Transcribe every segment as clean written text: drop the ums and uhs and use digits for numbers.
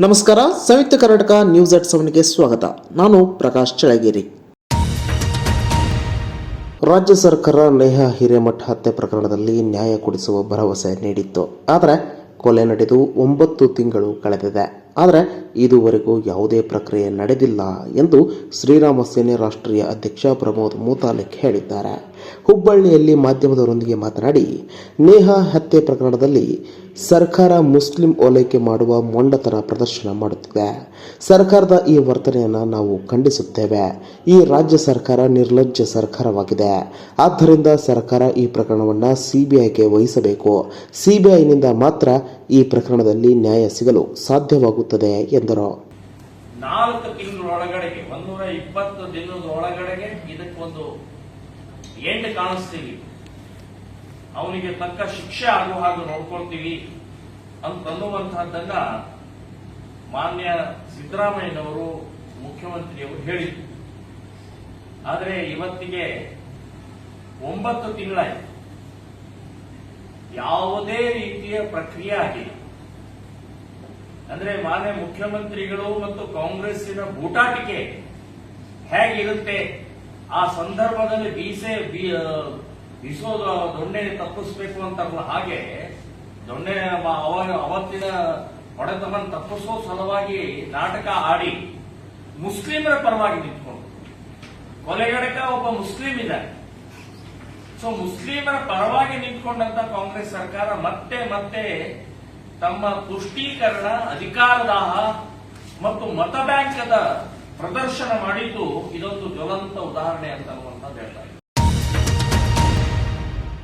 ನಮಸ್ಕಾರ. ಸಂಯುಕ್ತ ಕರ್ನಾಟಕ ನ್ಯೂಸ್ @7ಗೆ ಸ್ವಾಗತ. ನಾನು ಪ್ರಕಾಶ್ ಚಳಗೇರಿ. ರಾಜ್ಯ ಸರ್ಕಾರ ನೇಹಾ ಹಿರೇಮಠ ಹತ್ಯೆ ಪ್ರಕರಣದಲ್ಲಿ ನ್ಯಾಯ ಕೊಡಿಸುವ ಭರವಸೆ ನೀಡಿತ್ತು. ಆದರೆ ಕೊಲೆ ನಡೆದು 9 ತಿಂಗಳು ಕಳೆದಿದೆ. ಆದರೆ ಇದುವರೆಗೂ ಯಾವುದೇ ಪ್ರಕ್ರಿಯೆ ನಡೆದಿಲ್ಲ ಎಂದು ಶ್ರೀರಾಮ ಸೇನೆ ರಾಷ್ಟ್ರೀಯ ಅಧ್ಯಕ್ಷ ಪ್ರಮೋದ್ ಮುತಾಲಿಕ್ ಹೇಳಿದ್ದಾರೆ. ಹುಬ್ಬಳ್ಳಿಯಲ್ಲಿ ಮಾಧ್ಯಮದವರೊಂದಿಗೆ ಮಾತನಾಡಿ, ನೇಹಾ ಹತ್ಯೆ ಪ್ರಕರಣದಲ್ಲಿ ಸರ್ಕಾರ ಮುಸ್ಲಿಂ ಓಲೈಕೆ ಮಾಡುವ ಮೊಂಡತನ ಪ್ರದರ್ಶನ ಮಾಡುತ್ತಿದೆ. ಸರ್ಕಾರದ ಈ ವರ್ತನೆಯನ್ನು ನಾವು ಖಂಡಿಸುತ್ತೇವೆ. ಈ ರಾಜ್ಯ ಸರ್ಕಾರ ನಿರ್ಲಜ್ಜ ಸರ್ಕಾರವಾಗಿದೆ. ಆದ್ದರಿಂದ ಸರ್ಕಾರ ಈ ಪ್ರಕರಣವನ್ನು ಸಿಬಿಐಗೆ ವಹಿಸಬೇಕು. ಸಿಬಿಐನಿಂದ ಮಾತ್ರ ಈ ಪ್ರಕರಣದಲ್ಲಿ ನ್ಯಾಯ ಸಿಗಲು ಸಾಧ್ಯವಾಗುತ್ತದೆ ಎಂದರು. 4 ತಿಂಗಳೊಳಗಡೆಗೆ 120 ದಿನದ ಒಳಗಡೆಗೆ ಇದಕ್ಕೊಂದು ಎಂಡ್ ಕಾಣಿಸ್ತೀವಿ, ಅವನಿಗೆ ತಕ್ಕ ಶಿಕ್ಷೆ ಆಗುವ ಹಾಗೆ ನೋಡ್ಕೊಳ್ತೀವಿ ಅಂತನ್ನುವಂತಹದ್ದನ್ನ ಮಾನ್ಯ ಸಿದ್ದರಾಮಯ್ಯನವರು ಮುಖ್ಯಮಂತ್ರಿಯವರು ಹೇಳಿದ್ರು. ಆದರೆ ಇವತ್ತಿಗೆ 9 ತಿಂಗಳಾಯಿತು, ಯಾವುದೇ ರೀತಿಯ ಪ್ರಕ್ರಿಯೆ ಆಗಿಲ್ಲ. ಅಂದ್ರೆ ಮಾನ್ಯ ಮುಖ್ಯಮಂತ್ರಿಗಳು ಮತ್ತು ಕಾಂಗ್ರೆಸ್ಸಿನ ಬೂಟಾಟಿಕೆ ಹೇಗಿರುತ್ತೆ, ಆ ಸಂದರ್ಭದಲ್ಲಿ ಬೀಸೋದು ದೊಣ್ಣೆ ತಪ್ಪಿಸ್ಬೇಕು ಅಂತಾರಲ್ಲ, ಹಾಗೆ ದೊಣ್ಣೆ ಅವತ್ತಿನ ಹೊಡೆತವನ್ನು ತಪ್ಪಿಸೋ ಸಲುವಾಗಿ ನಾಟಕ ಆಡಿ ಮುಸ್ಲಿಮರ ಪರವಾಗಿ ನಿಂತ್ಕೊಂಡು, ಕೊಲೆಗಡಕ ಒಬ್ಬ ಮುಸ್ಲಿಂ ಇದ್ದಾರೆ. ಸೊ ಮುಸ್ಲಿಮರ ಪರವಾಗಿ ನಿಂತ್ಕೊಂಡಂತ ಕಾಂಗ್ರೆಸ್ ಸರ್ಕಾರ ಮತ್ತೆ ಮತ್ತೆ ತಮ್ಮ ತುಷ್ಟೀಕರಣ, ಅಧಿಕಾರದಾಹ ಮತ್ತು ಮತ ಬ್ಯಾಂಕದ ಪ್ರದರ್ಶನ ಮಾಡಿದ್ದು ಇದೊಂದು ಜ್ವಲಂತ ಉದಾಹರಣೆ ಅಂತ ಹೇಳ್ತಾರೆ.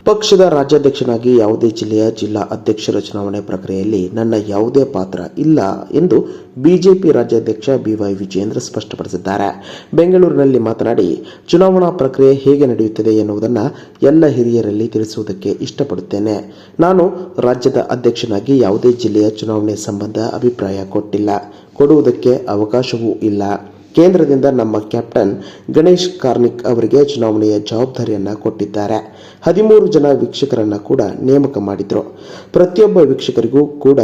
ಪಕ್ಷದ ರಾಜ್ಯಾಧ್ಯಕ್ಷನಾಗಿ ಯಾವುದೇ ಜಿಲ್ಲೆಯ ಜಿಲ್ಲಾ ಅಧ್ಯಕ್ಷರ ಚುನಾವಣೆ ಪ್ರಕ್ರಿಯೆಯಲ್ಲಿ ನನ್ನ ಯಾವುದೇ ಪಾತ್ರ ಇಲ್ಲ ಎಂದು ಬಿಜೆಪಿ ರಾಜ್ಯಾಧ್ಯಕ್ಷ ಬಿವೈ ವಿಜೇಂದ್ರ ಸ್ಪಷ್ಟಪಡಿಸಿದ್ದಾರೆ. ಬೆಂಗಳೂರಿನಲ್ಲಿ ಮಾತನಾಡಿ, ಚುನಾವಣಾ ಪ್ರಕ್ರಿಯೆ ಹೇಗೆ ನಡೆಯುತ್ತದೆ ಎನ್ನುವುದನ್ನು ಎಲ್ಲ ಹಿರಿಯರಲ್ಲಿ ತಿಳಿಸುವುದಕ್ಕೆ ಇಷ್ಟಪಡುತ್ತೇನೆ. ನಾನು ರಾಜ್ಯದ ಅಧ್ಯಕ್ಷನಾಗಿ ಯಾವುದೇ ಜಿಲ್ಲೆಯ ಚುನಾವಣೆ ಸಂಬಂಧ ಅಭಿಪ್ರಾಯ ಕೊಟ್ಟಿಲ್ಲ, ಕೊಡುವುದಕ್ಕೆ ಅವಕಾಶವೂ ಇಲ್ಲ. ಕೇಂದ್ರದಿಂದ ನಮ್ಮ ಕ್ಯಾಪ್ಟನ್ ಗಣೇಶ್ ಕಾರ್ಣಿಕ್ ಅವರಿಗೆ ಚುನಾವಣೆಯ ಜವಾಬ್ದಾರಿಯನ್ನು ಕೊಟ್ಟಿದ್ದಾರೆ. 13 ಜನ ವೀಕ್ಷಕರನ್ನು ಕೂಡ ನೇಮಕ ಮಾಡಿದ್ರು. ಪ್ರತಿಯೊಬ್ಬ ವೀಕ್ಷಕರಿಗೂ ಕೂಡ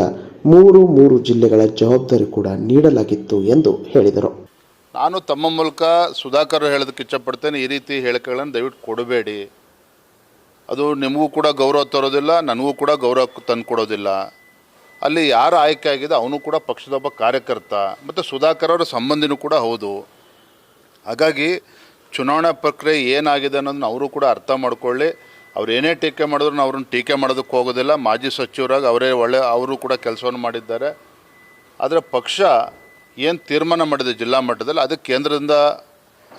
3 ಜಿಲ್ಲೆಗಳ ಜವಾಬ್ದಾರಿ ಕೂಡ ನೀಡಲಾಗಿತ್ತು ಎಂದು ಹೇಳಿದರು. ನಾನು ತಮ್ಮ ಮೂಲಕ ಸುಧಾಕರ್ ಹೇಳೋದಕ್ಕೆ ಇಷ್ಟಪಡ್ತೇನೆ, ಈ ರೀತಿ ಹೇಳಿಕೆಗಳನ್ನು ದಯವಿಟ್ಟು ಕೊಡಬೇಡಿ. ಅದು ನಿಮಗೂ ಕೂಡ ಗೌರವ ತರೋದಿಲ್ಲ, ನನಗೂ ಕೂಡ ಗೌರವ ತಂದು ಕೊಡೋದಿಲ್ಲ. ಅಲ್ಲಿ ಯಾರು ಆಯ್ಕೆ ಆಗಿದೆ ಅವನು ಕೂಡ ಪಕ್ಷದೊಬ್ಬ ಕಾರ್ಯಕರ್ತ ಮತ್ತು ಸುಧಾಕರ್ ಅವರ ಸಂಬಂಧಿನೂ ಕೂಡ ಹೌದು. ಹಾಗಾಗಿ ಚುನಾವಣಾ ಪ್ರಕ್ರಿಯೆ ಏನಾಗಿದೆ ಅನ್ನೋದನ್ನ ಅವರು ಕೂಡ ಅರ್ಥ ಮಾಡ್ಕೊಳ್ಳಿ. ಅವ್ರು ಏನೇ ಟೀಕೆ ಮಾಡಿದ್ರು ಅವ್ರನ್ನ ಟೀಕೆ ಮಾಡೋದಕ್ಕೆ ಹೋಗೋದಿಲ್ಲ. ಮಾಜಿ ಸಚಿವರಾಗಿ ಅವರು ಕೂಡ ಕೆಲಸವನ್ನು ಮಾಡಿದ್ದಾರೆ. ಆದರೆ ಪಕ್ಷ ಏನು ತೀರ್ಮಾನ ಮಾಡಿದೆ ಜಿಲ್ಲಾ ಮಟ್ಟದಲ್ಲಿ, ಅದಕ್ಕೆ ಕೇಂದ್ರದಿಂದ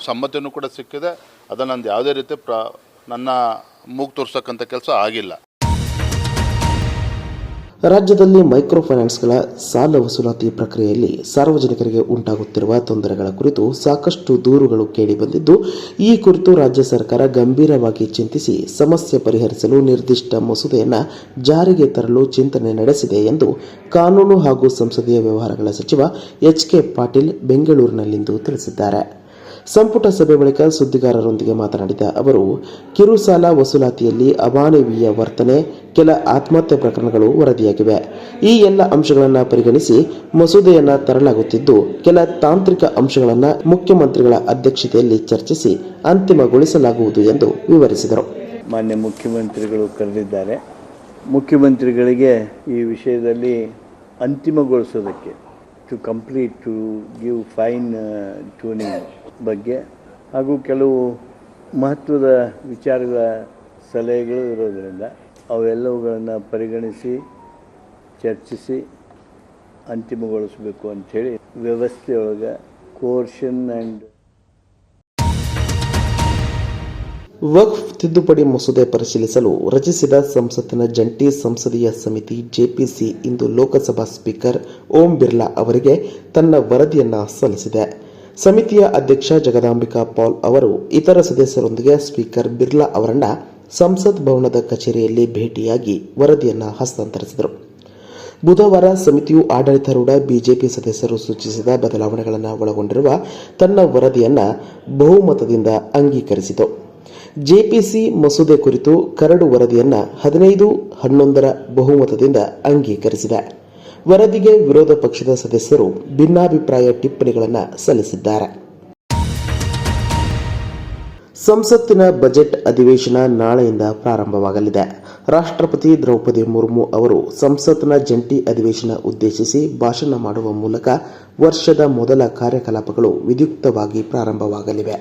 ಸಮ್ಮತಿನೂ ಕೂಡ ಸಿಕ್ಕಿದೆ. ಅದನ್ನು ನಂದು ಯಾವುದೇ ರೀತಿ ನನ್ನ ಮೂಗು ತೋರಿಸೋಕ್ಕಂಥ ಕೆಲಸ ಆಗಿಲ್ಲ. ರಾಜ್ಯದಲ್ಲಿ ಮೈಕ್ರೋ ಫೈನಾನ್ಸ್ಗಳ ಸಾಲ ವಸೂಲಾತಿ ಪ್ರಕ್ರಿಯೆಯಲ್ಲಿ ಸಾರ್ವಜನಿಕರಿಗೆ ಉಂಟಾಗುತ್ತಿರುವ ತೊಂದರೆಗಳ ಕುರಿತು ಸಾಕಷ್ಟು ದೂರುಗಳು ಕೇಳಿಬಂದಿದ್ದು, ಈ ಕುರಿತು ರಾಜ್ಯ ಸರ್ಕಾರ ಗಂಭೀರವಾಗಿ ಚಿಂತಿಸಿ ಸಮಸ್ಯೆ ಪರಿಹರಿಸಲು ನಿರ್ದಿಷ್ಟ ಮಸೂದೆಯನ್ನು ಜಾರಿಗೆ ತರಲು ಚಿಂತನೆ ನಡೆಸಿದೆ ಎಂದು ಕಾನೂನು ಹಾಗೂ ಸಂಸದೀಯ ವ್ಯವಹಾರಗಳ ಸಚಿವ ಎಚ್.ಕೆ. ಪಾಟೀಲ್ ಬೆಂಗಳೂರಿನಲ್ಲಿಂದು ತಿಳಿಸಿದ್ದಾರೆ. ಸಂಪುಟ ಸಭೆ ಬಳಿಕ ಸುದ್ದಿಗಾರರೊಂದಿಗೆ ಮಾತನಾಡಿದ ಅವರು, ಕಿರು ಸಾಲ ವಸೂಲಾತಿಯಲ್ಲಿ ಅಮಾನವೀಯ ವರ್ತನೆ, ಕೆಲ ಆತ್ಮಹತ್ಯೆ ಪ್ರಕರಣಗಳು ವರದಿಯಾಗಿವೆ. ಈ ಎಲ್ಲ ಅಂಶಗಳನ್ನು ಪರಿಗಣಿಸಿ ಮಸೂದೆಯನ್ನು ತರಲಾಗುತ್ತಿದ್ದು, ಕೆಲ ತಾಂತ್ರಿಕ ಅಂಶಗಳನ್ನು ಮುಖ್ಯಮಂತ್ರಿಗಳ ಅಧ್ಯಕ್ಷತೆಯಲ್ಲಿ ಚರ್ಚಿಸಿ ಅಂತಿಮಗೊಳಿಸಲಾಗುವುದು ಎಂದು ವಿವರಿಸಿದರು. ಮಾನ್ಯ ಮುಖ್ಯಮಂತ್ರಿಗಳು ಕರೆದಿದ್ದಾರೆ. ಮುಖ್ಯಮಂತ್ರಿಗಳಿಗೆ ಈ ವಿಷಯದಲ್ಲಿ ಅಂತಿಮಗೊಳಿಸೋದಕ್ಕೆ ಟು ಗಿವ್ ಫೈನ್ ಟ್ಯೂನಿಂಗ್ ಬಗ್ಗೆ ಹಾಗೂ ಕೆಲವು ಮಹತ್ವದ ವಿಚಾರಗಳ ಸಲಹೆಗಳು ಇರೋದರಿಂದ ಅವೆಲ್ಲವುಗಳನ್ನು ಪರಿಗಣಿಸಿ ಚರ್ಚಿಸಿ ಅಂತಿಮಗೊಳಿಸಬೇಕು ಅಂಥೇಳಿ ವ್ಯವಸ್ಥೆಯೊಳಗೆ ಕೋರ್ಷನ್ ಆ್ಯಂಡ್ ವಕ್ಫ್ ತಿದ್ದುಪಡಿ ಮಸೂದೆ ಪರಿಶೀಲಿಸಲು ರಚಿಸಿದ ಸಂಸತ್ತಿನ ಜಂಟಿ ಸಂಸದೀಯ ಸಮಿತಿ ಜೆಪಿಸಿ ಇಂದು ಲೋಕಸಭಾ ಸ್ಪೀಕರ್ ಓಂ ಬಿರ್ಲಾ ಅವರಿಗೆ ತನ್ನ ವರದಿಯನ್ನು ಸಲ್ಲಿಸಿದೆ. ಸಮಿತಿಯ ಅಧ್ಯಕ್ಷ ಜಗದಾಂಬಿಕಾ ಪಾಲ್ ಅವರು ಇತರ ಸದಸ್ಯರೊಂದಿಗೆ ಸ್ಪೀಕರ್ ಬಿರ್ಲಾ ಅವರನ್ನು ಸಂಸತ್ ಭವನದ ಕಚೇರಿಯಲ್ಲಿ ಭೇಟಿಯಾಗಿ ವರದಿಯನ್ನು ಹಸ್ತಾಂತರಿಸಿದರು. ಬುಧವಾರ ಸಮಿತಿಯು ಆಡಳಿತಾರೂಢ ಬಿಜೆಪಿ ಸದಸ್ಯರು ಸೂಚಿಸಿದ ಬದಲಾವಣೆಗಳನ್ನು ಒಳಗೊಂಡಿರುವ ತನ್ನ ವರದಿಯನ್ನು ಬಹುಮತದಿಂದ ಅಂಗೀಕರಿಸಿತು. ಜೆಪಿಸಿ ಮಸೂದೆ ಕುರಿತು ಕರಡು ವರದಿಯನ್ನು 15-11 ಬಹುಮತದಿಂದ ಅಂಗೀಕರಿಸಿದೆ. ವರದಿಗೆ ವಿರೋಧ ಪಕ್ಷದ ಸದಸ್ಯರು ಭಿನ್ನಾಭಿಪ್ರಾಯ ಟಿಪ್ಪಣಿಗಳನ್ನು ಸಲ್ಲಿಸಿದ್ದಾರೆ. ಸಂಸತ್ತಿನ ಬಜೆಟ್ ಅಧಿವೇಶನ ನಾಳೆಯಿಂದ ಪ್ರಾರಂಭವಾಗಲಿದೆ. ರಾಷ್ಟ್ರಪತಿ ದ್ರೌಪದಿ ಮುರ್ಮು ಅವರು ಸಂಸತ್ನ ಜಂಟಿ ಅಧಿವೇಶನ ಉದ್ದೇಶಿಸಿ ಭಾಷಣ ಮಾಡುವ ಮೂಲಕ ವರ್ಷದ ಮೊದಲ ಕಾರ್ಯಕಲಾಪಗಳು ವಿದ್ಯುಕ್ತವಾಗಿ ಪ್ರಾರಂಭವಾಗಲಿವೆ.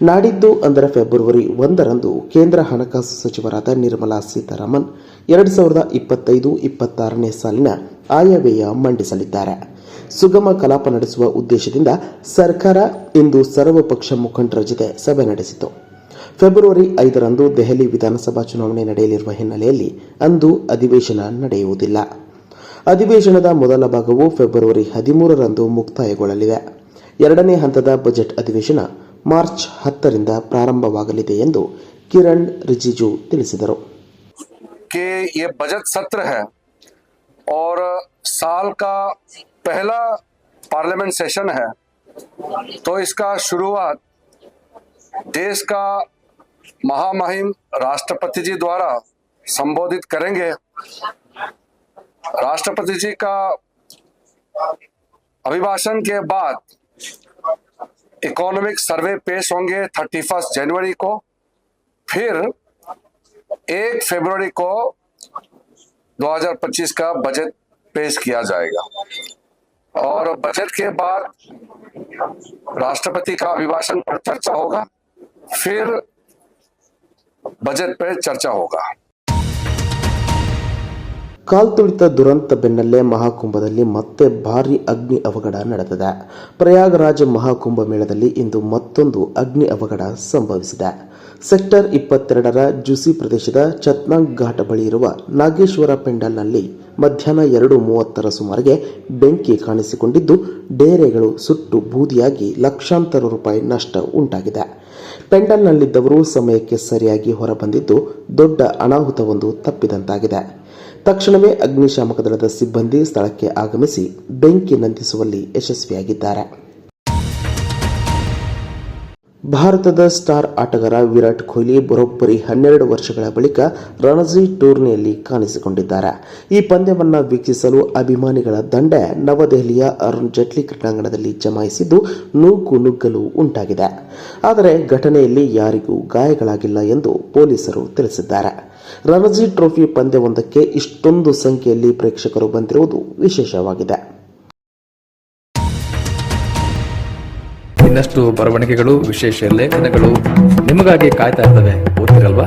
ನಾಡಿದ್ದು ಅಂದರೆ ಫೆಬ್ರವರಿ 1ರಂದು ಕೇಂದ್ರ ಹಣಕಾಸು ಸಚಿವರಾದ ನಿರ್ಮಲಾ ಸೀತಾರಾಮನ್ 2025-26ನೇ ಸಾಲಿನ ಆಯವ್ಯಯ ಮಂಡಿಸಲಿದ್ದಾರೆ. ಸುಗಮ ಕಲಾಪ ನಡೆಸುವ ಉದ್ದೇಶದಿಂದ ಸರ್ಕಾರ ಇಂದು ಸರ್ವಪಕ್ಷ ಮುಖಂಡರ ಜೊತೆ ಸಭೆ ನಡೆಸಿತು. ಫೆಬ್ರವರಿ 5ರಂದು ದೆಹಲಿ ವಿಧಾನಸಭಾ ಚುನಾವಣೆ ನಡೆಯಲಿರುವ ಹಿನ್ನೆಲೆಯಲ್ಲಿ ಅಂದು ಅಧಿವೇಶನ ನಡೆಯುವುದಿಲ್ಲ. ಅಧಿವೇಶನದ ಮೊದಲ ಭಾಗವು ಫೆಬ್ರವರಿ 13ರಂದು ಮುಕ್ತಾಯಗೊಳ್ಳಲಿದೆ. ಎರಡನೇ ಹಂತದ ಬಜೆಟ್ ಅಧಿವೇಶನ ಮಾರ್ಚ್ 10ರಿಂದ ಪ್ರಾರಂಭವಾಗಲಿದೆ ಎಂದು ಕಿರಣ್ ರಿಜಿಜು ತಿಳಿಸಿದರು. कि ये बजट सत्र है और साल का पहला पार्लियामेंट सेशन है, तो इसका शुरुआत देश का महामहिम राष्ट्रपति जी द्वारा संबोधित करेंगे. राष्ट्रपति जी का अभिभाषण के बाद इकोनॉमिक सर्वे पेश होंगे 31 जनवरी को. फिर 1 फरवरी को 2025 का बजट पेश किया जाएगा और बजट के बाद राष्ट्रपति का अभिभाषण पर चर्चा होगा, फिर बजट पर चर्चा होगा. ಕಾಲ್ತುಳಿತ ದುರಂತ ಬೆನ್ನಲ್ಲೇ ಮಹಾಕುಂಭದಲ್ಲಿ ಮತ್ತೆ ಭಾರೀ ಅಗ್ನಿ ಅವಘಡ ನಡೆದಿದೆ. ಪ್ರಯಾಗರಾಜ್ ಮಹಾಕುಂಭ ಮೇಳದಲ್ಲಿ ಇಂದು ಮತ್ತೊಂದು ಅಗ್ನಿ ಅವಘಡ ಸಂಭವಿಸಿದೆ. ಸೆಕ್ಟರ್ 22ರ ಜುಸಿ ಪ್ರದೇಶದ ಚತ್ನಾಂಗ್ ಘಾಟ್ ಬಳಿ ಇರುವ ನಾಗೇಶ್ವರ ಪೆಂಡಲ್ನಲ್ಲಿ ಮಧ್ಯಾಹ್ನ 2:30ರ ಸುಮಾರಿಗೆ ಬೆಂಕಿ ಕಾಣಿಸಿಕೊಂಡಿದ್ದು, ಡೇರೆಗಳು ಸುಟ್ಟು ಬೂದಿಯಾಗಿ ಲಕ್ಷಾಂತರ ರೂಪಾಯಿ ನಷ್ಟ ಉಂಟಾಗಿದೆ. ಪೆಂಡಲ್ನಲ್ಲಿದ್ದವರು ಸಮಯಕ್ಕೆ ಸರಿಯಾಗಿ ಹೊರಬಂದಿದ್ದು ದೊಡ್ಡ ಅನಾಹುತವೊಂದು ತಪ್ಪಿದಂತಾಗಿದೆ. ತಕ್ಷಣವೇ ಅಗ್ನಿಶಾಮಕ ದಳದ ಸಿಬ್ಬಂದಿ ಸ್ಥಳಕ್ಕೆ ಆಗಮಿಸಿ ಬೆಂಕಿ ನಂದಿಸುವಲ್ಲಿ ಯಶಸ್ವಿಯಾಗಿದ್ದಾರೆ. ಭಾರತದ ಸ್ಟಾರ್ ಆಟಗಾರ ವಿರಾಟ್ ಕೊಹ್ಲಿ ಬರೋಬ್ಬರಿ 12 ವರ್ಷಗಳ ಬಳಿಕ ರಣಜಿ ಟೂರ್ನಿಯಲ್ಲಿ ಕಾಣಿಸಿಕೊಂಡಿದ್ದಾರೆ. ಈ ಪಂದ್ಯವನ್ನು ವೀಕ್ಷಿಸಲು ಅಭಿಮಾನಿಗಳ ದಂಡೆ ನವದೆಹಲಿಯ ಅರುಣ್ ಜೇಟ್ಲಿ ಕ್ರೀಡಾಂಗಣದಲ್ಲಿ ಜಮಾಯಿಸಿದ್ದು ನೂಕು ನುಗ್ಗಲು ಉಂಟಾಗಿದೆ. ಆದರೆ ಘಟನೆಯಲ್ಲಿ ಯಾರಿಗೂ ಗಾಯಗಳಾಗಿಲ್ಲ ಎಂದು ಪೊಲೀಸರು ತಿಳಿಸಿದ್ದಾರೆ. ರಣಜಿ ಟ್ರೋಫಿ ಪಂದ್ಯವೊಂದಕ್ಕೆ ಇಷ್ಟೊಂದು ಸಂಖ್ಯೆಯಲ್ಲಿ ಪ್ರೇಕ್ಷಕರು ಬಂದಿರುವುದು ವಿಶೇಷವಾಗಿದೆ. ಇನ್ನಷ್ಟು ಬರವಣಿಗೆಗಳು, ವಿಶೇಷ ಲೇಖನಗಳು ನಿಮಗಾಗಿ ಕಾಯ್ತಾ ಇರ್ತವೆ. ಓದ್ತಿರಲ್ವಾ?